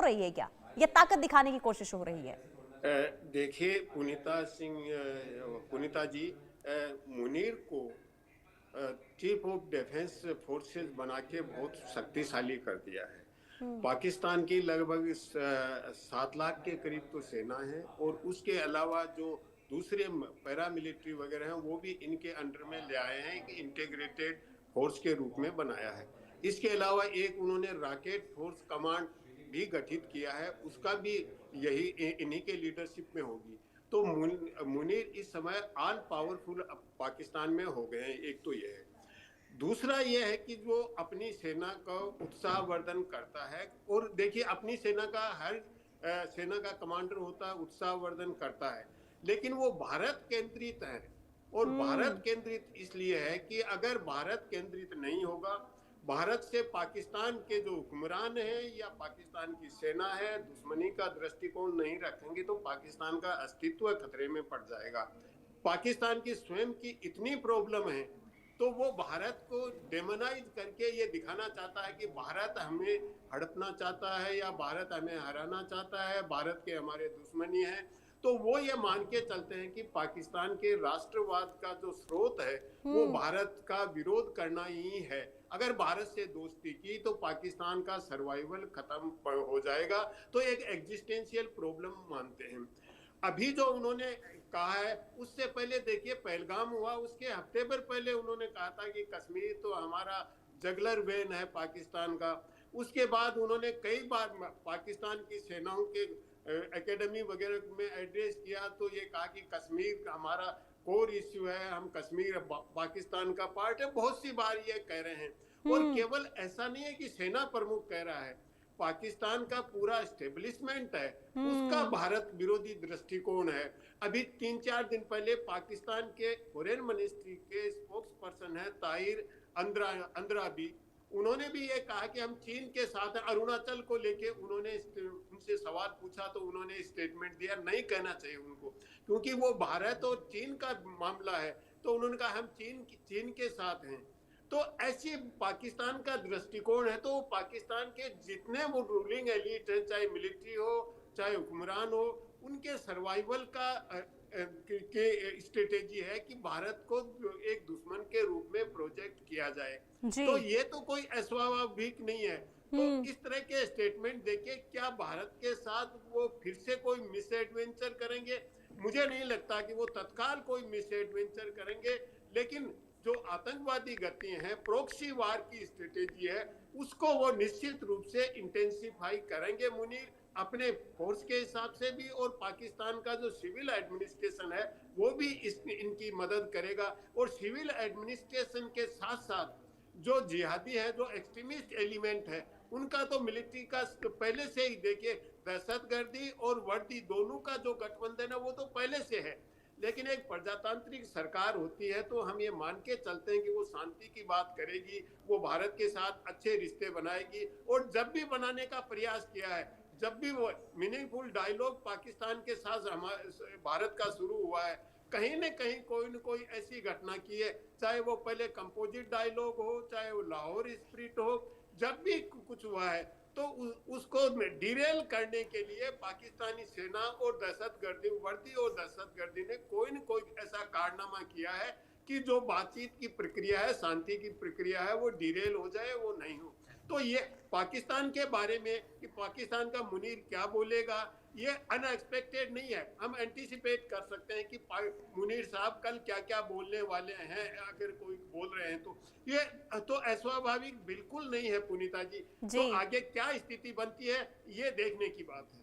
रही है क्या? ये ताकत दिखाने की कोशिश हो रही है? देखिए, पुनीता जी, मुनीर को चीफ ऑफ डिफेंस फोर्सेस बना के बहुत शक्तिशाली कर दिया है। पाकिस्तान की लगभग 7 लाख के करीब तो सेना है, और उसके अलावा जो दूसरे पैरामिलिट्री वगैरह हैं वो भी इनके अंडर में ले आए हैं कि इंटीग्रेटेड फोर्स के रूप में बनाया है। इसके अलावा एक उन्होंने रॉकेट फोर्स कमांड भी गठित किया है, उसका भी यही इन्हीं के लीडरशिप में होगी। तो मुनीर इस समय ऑल पावरफुल पाकिस्तान में हो गए हैं। एक तो ये है। दूसरा ये है कि जो अपनी सेना का उत्साहवर्धन करता है, और देखिए अपनी सेना का हर सेना का कमांडर होता है, उत्साहवर्धन करता है, लेकिन वो भारत केंद्रित है। और भारत केंद्रित इसलिए है कि अगर भारत केंद्रित नहीं होगा, भारत से पाकिस्तान के जो हुक्मरान हैं या पाकिस्तान की सेना है दुश्मनी का दृष्टिकोण नहीं रखेंगे, तो पाकिस्तान का अस्तित्व खतरे में पड़ जाएगा। पाकिस्तान की स्वयं की इतनी प्रॉब्लम है, तो वो भारत को डेमोनाइज करके ये दिखाना चाहता है कि भारत हमें हड़पना चाहता है या भारत हमें हराना चाहता है, भारत के हमारे दुश्मनी है। तो वो ये मान के चलते हैं कि पाकिस्तान के राष्ट्रवाद का जो स्रोत है वो भारत का विरोध करना ही है। अगर भारत से दोस्ती की तो पाकिस्तान का सर्वाइवल खत्म हो जाएगा। तो एक एग्जिस्टेंशियल प्रॉब्लम मानते हैं। अभी जो उन्होंने कहा है, उससे पहले देखिए पहलगाम हुआ, उसके हफ्ते भर पहले उन्होंने कहा था कि कश्मीर तो हमारा जगलर वेन है पाकिस्तान का। उसके बाद उन्होंने कई बार पाकिस्तान की सेनाओं के एकेडमी वगैरह में एड्रेस किया, तो ये कहा कि कश्मीर हमारा कोर इश्यू है, हम कश्मीर पाकिस्तान का पार्ट है। बहुत सी बार ये कह रहे हैं। और केवल ऐसा नहीं है कि सेना प्रमुख कह रहा है, पाकिस्तान का पूरा एस्टेब्लिशमेंट है उसका भारत विरोधी दृष्टिकोण है। अभी 3-4 दिन पहले पाकिस्तान के फॉरेन मिनिस्ट्री के स्पोक्स पर्सन है ताहिर अंद्राबी, उन्होंने भी ये कहा कि हम चीन के साथ अरुणाचल को लेके उन्होंने उनसे सवाल पूछा तो उन्होंने स्टेटमेंट दिया, नहीं कहना चाहिए उनको क्योंकि वो भारत और चीन का मामला है। तो उन्होंने कहा हम चीन के साथ हैं। तो ऐसी पाकिस्तान का दृष्टिकोण है। तो पाकिस्तान के जितने वो रूलिंग एलिट है, चाहे मिलिट्री हो चाहे हुक्मरान हो, उनके सर्वाइवल का के स्ट्रेटेजी है कि भारत को एक दुश्मन के रूप में प्रोजेक्ट किया जाए। तो ये तो कोई अस्वाभाविक नहीं है। तो इस तरह के स्टेटमेंट देके क्या भारत के साथ वो फिर से कोई मिस एडवेंचर करेंगे? मुझे नहीं लगता कि वो तत्काल कोई मिस एडवेंचर करेंगे, लेकिन जो आतंकवादी गतियां हैं, प्रोक्सी वार की स्ट्रेटेजी है, उसको वो निश्चित रूप से इंटेंसिफाई करेंगे मुनीर, अपने फोर्स के हिसाब से भी, और पाकिस्तान का जो सिविल एडमिनिस्ट्रेशन है वो भी इनकी मदद करेगा। और सिविल एडमिनिस्ट्रेशन के साथ साथ जो जिहादी है, जो एक्सट्रीमिस्ट एलिमेंट है, उनका तो मिलिट्री का पहले से ही देखिए, दहशतगर्दी और वर्दी दोनों का जो गठबंधन है वो तो पहले से है। लेकिन एक प्रजातांत्रिक सरकार होती है तो हम ये मान के चलते हैं कि वो शांति की बात करेगी, वो भारत के साथ अच्छे रिश्ते बनाएगी। और जब भी बनाने का प्रयास किया है, जब भी वो मीनिंगफुल डायलॉग पाकिस्तान के साथ भारत का शुरू हुआ है, कहीं न कहीं कोई न कोई ऐसी घटना की है, चाहे वो पहले कंपोजिट डायलॉग हो, चाहे वो लाहौर स्पिरिट हो, जब भी कुछ हुआ है तो उसको डिरेल करने के लिए पाकिस्तानी सेना और दहशतगर्दी वर्दी और दहशतगर्दी ने कोई न कोई ऐसा कारनामा किया है कि जो बातचीत की प्रक्रिया है, शांति की प्रक्रिया है, वो डिरेल हो जाए, वो नहीं हो। तो ये पाकिस्तान के बारे में कि पाकिस्तान का मुनीर क्या बोलेगा, ये अनएक्सपेक्टेड नहीं है। हम एंटीसिपेट कर सकते हैं कि मुनीर साहब कल क्या क्या बोलने वाले हैं, अगर कोई बोल रहे हैं तो ये तो अस्वाभाविक बिल्कुल नहीं है पुनीता जी। तो आगे क्या स्थिति बनती है ये देखने की बात है।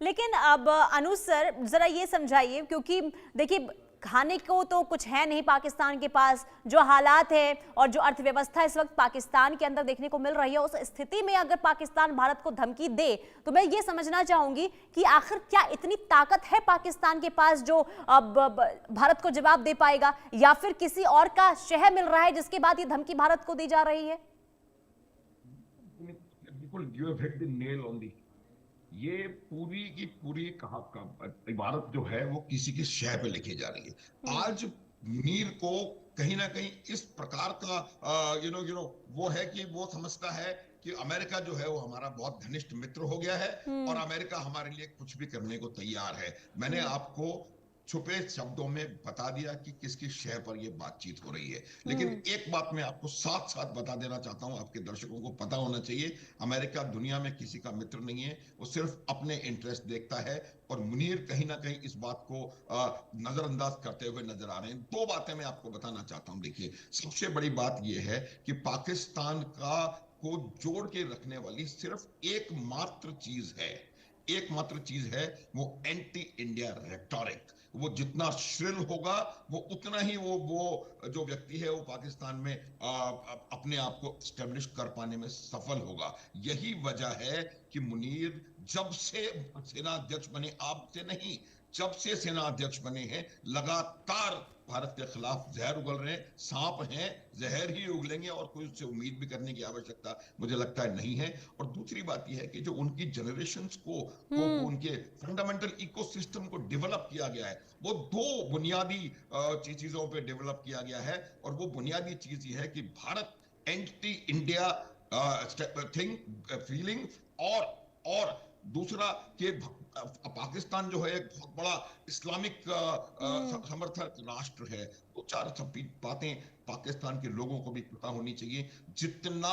लेकिन अब अनुज सर जरा ये समझाइए, क्योंकि देखिए खाने को तो कुछ है नहीं पाकिस्तान के पास, जो हालात है और जो अर्थव्यवस्था इस वक्त पाकिस्तान के अंदर देखने को मिल रही है, उस स्थिति में अगर पाकिस्तान भारत को धमकी दे तो मैं ये समझना चाहूंगी कि आखिर क्या इतनी ताकत है पाकिस्तान के पास जो अब भारत को जवाब दे पाएगा, या फिर किसी और का शह मिल रहा है जिसके बाद ये धमकी भारत को दी जा रही है? बिल्कुल, you have hit the nail on the, ये पूरी की पूरी इबारत जो है वो किसी के शह पे लिखी जा रही है। आज मुनीर को कहीं ना कहीं इस प्रकार का वो है कि वो समझता है कि अमेरिका जो है वो हमारा बहुत घनिष्ठ मित्र हो गया है और अमेरिका हमारे लिए कुछ भी करने को तैयार है। मैंने आपको छुपे शब्दों में बता दिया कि किसकी शय पर यह बातचीत हो रही है, लेकिन एक बात मैं आपको साथ साथ बता देना चाहता हूं, आपके दर्शकों को पता होना चाहिए, अमेरिका दुनिया में किसी का मित्र नहीं है, वो सिर्फ अपने इंटरेस्ट देखता है। और मुनीर कहीं ना कहीं इस बात को नजरअंदाज करते हुए नजर आ रहे हैं। दो बातें मैं आपको बताना चाहता हूं। देखिए, सबसे बड़ी बात यह है कि पाकिस्तान को जोड़ के रखने वाली सिर्फ एकमात्र चीज है, वो एंटी इंडिया रेटोरिक। वो जितना श्रिल होगा वो उतना ही वो जो व्यक्ति है वो पाकिस्तान में अपने आप को स्टेब्लिश कर पाने में सफल होगा। यही वजह है कि मुनीर जब से सेना अध्यक्ष बने, आपसे नहीं, जब से सेना अध्यक्ष बने हैं, लगातार भारत के खिलाफ जहर उगल रहे हैं। सांप हैं, जहर ही उगलेंगे और कोई उससे उम्मीद भी करने की आवश्यकता मुझे लगता है नहीं है। और दूसरी बात यह है कि जो उनकी जनरेशंस को उनके फंडामेंटल इकोसिस्टम को डेवलप किया गया है, वो दो बुनियादी चीजों पे डेवलप किया गया है। और वो बुनियादी चीज ये है कि भारत एंटी इंडिया फीलिंग, और दूसरा कि पाकिस्तान जो है एक बहुत बड़ा इस्लामिक समर्थक राष्ट्र है। तो चार सब बातें पाकिस्तान के लोगों को भी पता होनी चाहिए। जितना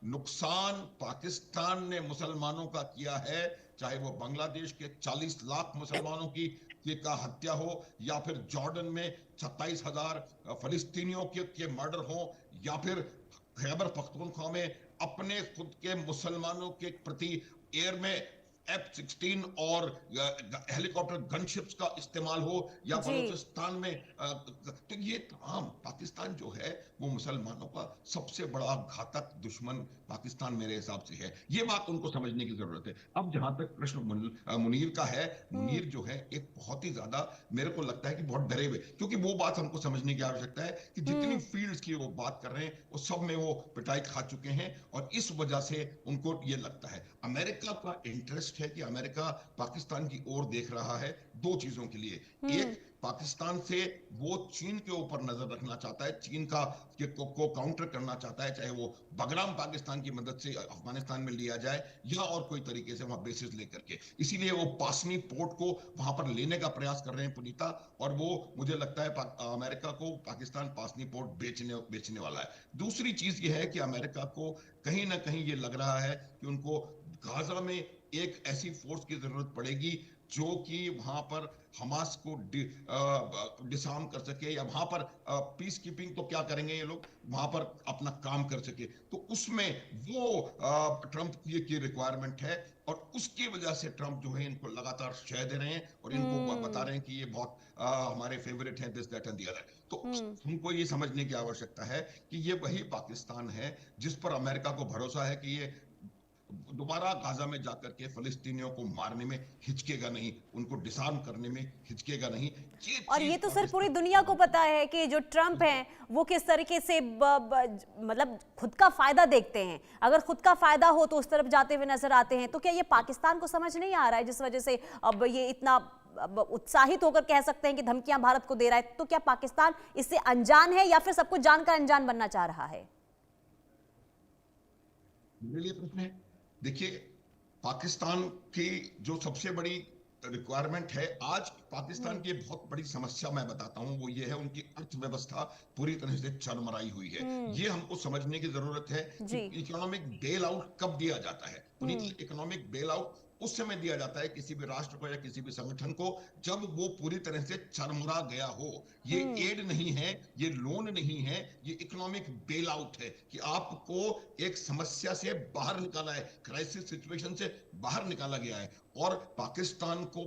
नुकसान पाकिस्तान ने मुसलमानों का किया है, चाहे वो बांग्लादेश के 40 लाख मुसलमानों की हत्या हो, या फिर जॉर्डन में 27,000 फलिस्तीनियों के मर्डर हो, या फिर खैबर पख्तूनख्वा में अपने खुद के मुसलमानों के प्रति एयर में F-16 और हेलीकॉप्टर गनशिप्स का इस्तेमाल हो, या बलूचिस्तान में तो ये तमाम पाकिस्तान जो है वो मुसलमानों का सबसे बड़ा घातक दुश्मन पाकिस्तान मेरे हिसाब से है। ये बात उनको समझने की जरूरत है। अब जहां तक प्रश्न मुनीर का है, मुनीर जो है एक बहुत ही ज्यादा, मेरे को लगता है कि बहुत डरे हुए, क्योंकि वो बात हमको समझने की आवश्यकता है कि जितनी फील्ड्स की वो बात कर रहे हैं वो सब में वो पिटाई खा चुके हैं। और इस वजह से उनको ये लगता है, अमेरिका का इंटरेस्ट है कि अमेरिका पाकिस्तान की ओर देख रहा है दो चीजों के लिए। एक, पाकिस्तान से वो चीन के ऊपर नजर रखना चाहता है, चीन को काउंटर करना चाहता है, चाहे वो बगराम पाकिस्तान की मदद से अफगानिस्तान में लिया जाए या और कोई तरीके से वहां बेसिस लेकर के। इसीलिए वो पासनी पोर्ट को वहां पर लेने का प्रयास कर रहे हैं पुनीता, और वो मुझे लगता है अमेरिका को पाकिस्तान पासनी पोर्ट बेचने वाला है। दूसरी चीज ये है कि अमेरिका को कहीं ना कहीं ये लग रहा है कि उनको गाजा में एक ऐसी फोर्स की जरूरत पड़ेगी जो कि वहां पर हमास को डिसआर्म कर सके, या वहां पर पीस कीपिंग तो क्या करेंगे ये लोग, वहां पर अपना काम कर सके। तो उसमें वो ट्रंप की रिक्वायरमेंट है, और उसकी वजह से ट्रंप जो है इनको लगातार शय दे रहे हैं और इनको बता रहे हैं कि ये बहुत हमारे फेवरेट हैं, this that and the other. तो हमको ये समझने की आवश्यकता है कि ये वही पाकिस्तान है जिस पर अमेरिका को भरोसा है कि ये दोबारा गाजा में जाकर के फलिस्तीनियों को मारने में हिचकेगा नहीं, उनको डिसआर्म करने में हिचकेगा नहीं। और ये तो सर पूरी दुनिया को पता है कि जो ट्रंप हैं वो किस तरीके से मतलब खुद का फायदा देखते हैं। अगर खुद का फायदा हो तो उस तरफ जाते हुए नजर आते हैं। तो क्या ये पाकिस्तान को समझ नहीं आ रहा है, जिस वजह से अब ये इतना उत्साहित होकर कह सकते हैं कि धमकियां भारत को दे रहा है? तो क्या पाकिस्तान इससे अनजान है या फिर सब कुछ जानकर अनजान बनना चाह रहा है? मेरे लिए प्रश्न है, देखिए, पाकिस्तान की जो सबसे बड़ी रिक्वायरमेंट है, आज पाकिस्तान की बहुत बड़ी समस्या मैं बताता हूं, वो ये है उनकी अर्थव्यवस्था पूरी तरह से चरमराई हुई है। ये हमको समझने की जरूरत है कि इकोनॉमिक बेल आउट कब दिया जाता है। इकोनॉमिक बेल आउट उस समय दिया जाता है किसी भी राष्ट्र को या किसी भी संगठन को जब वो पूरी तरह से चरमरा गया हो। ये एड नहीं है, ये लोन नहीं है, ये इकोनॉमिक बेल आउट है कि आपको एक समस्या से बाहर निकाला है, क्राइसिस सिचुएशन से बाहर निकाला गया है। और पाकिस्तान को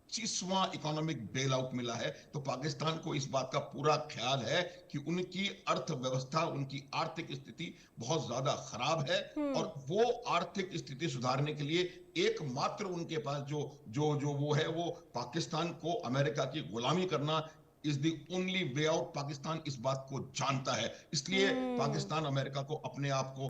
25वां इकोनॉमिक बेल आउट मिला है। तो पाकिस्तान को इस बात का पूरा ख्याल है कि उनकी अर्थव्यवस्था, उनकी आर्थिक स्थिति बहुत ज्यादा खराब है, और वो आर्थिक स्थिति सुधारने के लिए एकमात्र उनके पास जो वो है, वो पाकिस्तान को अमेरिका की गुलामी करना is the only way out. Pakistan इस बात को जानता है, इसलिए पाकिस्तान अमेरिका को अपने आप को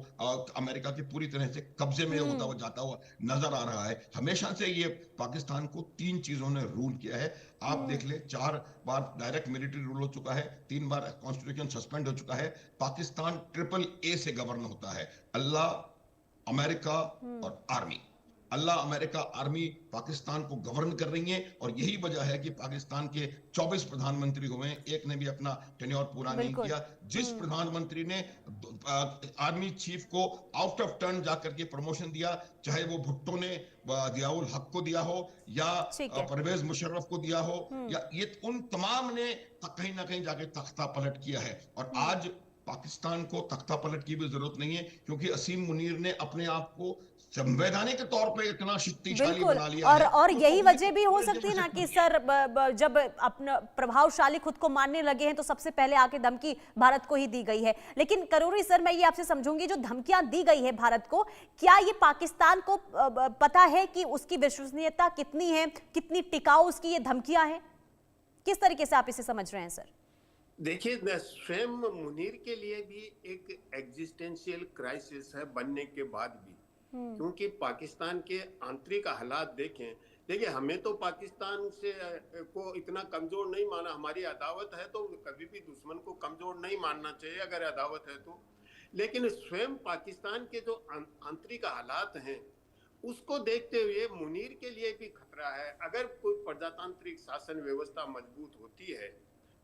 अमेरिका की पूरी तरह से कब्जे में होता हुआ जाता हुआ नजर आ रहा है। हमेशा से ये पाकिस्तान को 3 चीजों ने रूल किया है। आप देख ले, 4 बार डायरेक्ट मिलिट्री रूल हो चुका है, 3 बार कॉन्स्टिट्यूशन सस्पेंड हो चुका है। पाकिस्तान AAA से गवर्न होता है, अल्लाह, अमेरिका और आर्मी, अल्लाह अमेरिका आर्मी पाकिस्तान को गवर्न कर रही है। और यही वजह है कि पाकिस्तान के 24 प्रधानमंत्री हुए, एक ने भी अपना टेन्योर पूरा नहीं किया। जिस प्रधानमंत्री ने आर्मी चीफ को आउट ऑफ टर्न जाकर के प्रमोशन दिया, चाहे वो भुट्टो ने जियाउल हक को दिया हो या परवेज मुशर्रफ को दिया हो, या ये उन तमाम ने कहीं ना कहीं जाके तख्ता पलट किया है। और आज पाकिस्तान को तख्ता पलट की भी जरूरत नहीं है, क्योंकि असीम मुनीर ने अपने आप को संवैधानिक तौर पे इतना शक्तिशाली बना लिया है। और यही वजह भी हो सकती है ना कि सर जब अपना प्रभावशाली खुद को मानने लगे हैं तो सबसे पहले आके धमकी भारत को ही दी गई है। लेकिन करोरी सर, मैं ये आपसे समझूंगी, जो धमकियां दी गई है भारत को, क्या ये पाकिस्तान को पता है कि उसकी विश्वसनीयता कितनी है, कितनी टिकाऊ उसकी ये धमकियां हैं? किस तरीके से आप इसे समझ रहे हैं सर? देखिए, स्वयं मुनीर के लिए भी एक एग्जिस्टेंशियल क्राइसिस है बनने के बाद भी, क्योंकि पाकिस्तान के आंतरिक हालात देखें। देखिए, हमें तो पाकिस्तान से को इतना कमजोर नहीं माना, हमारी अदावत है तो कभी भी दुश्मन को कमजोर नहीं मानना चाहिए अगर अदावत है तो। लेकिन स्वयं पाकिस्तान के जो आंतरिक हालात हैं उसको देखते हुए मुनीर के लिए भी खतरा है। अगर कोई प्रजातांत्रिक शासन व्यवस्था मजबूत होती है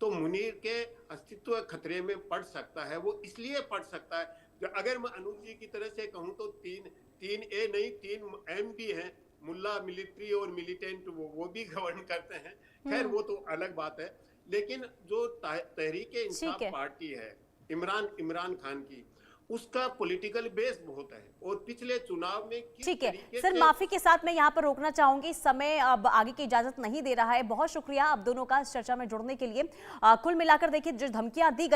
तो मुनीर के अस्तित्व खतरे में पड़ सकता है। वो इसलिए पड़ सकता है, अगर मैं अनुज जी की तरह से कहूं तो तीन ए नहीं 3 एम भी हैं, मुल्ला, मिलिट्री और मिलिटेंट, वो भी गवर्न करते हैं। खैर वो तो अलग बात है। लेकिन जो तहरीके इंसाफ पार्टी है इमरान खान की, उसका पॉलिटिकल बेस बहुत है और पिछले चुनाव में ठीक है सर, माफी के साथ मैं यहाँ पर रोकना चाहूंगी, समय अब आगे की इजाजत नहीं दे रहा है। बहुत शुक्रिया आप दोनों का इस चर्चा में जुड़ने के लिए। कुल मिलाकर देखिए, जो धमकियां दी गई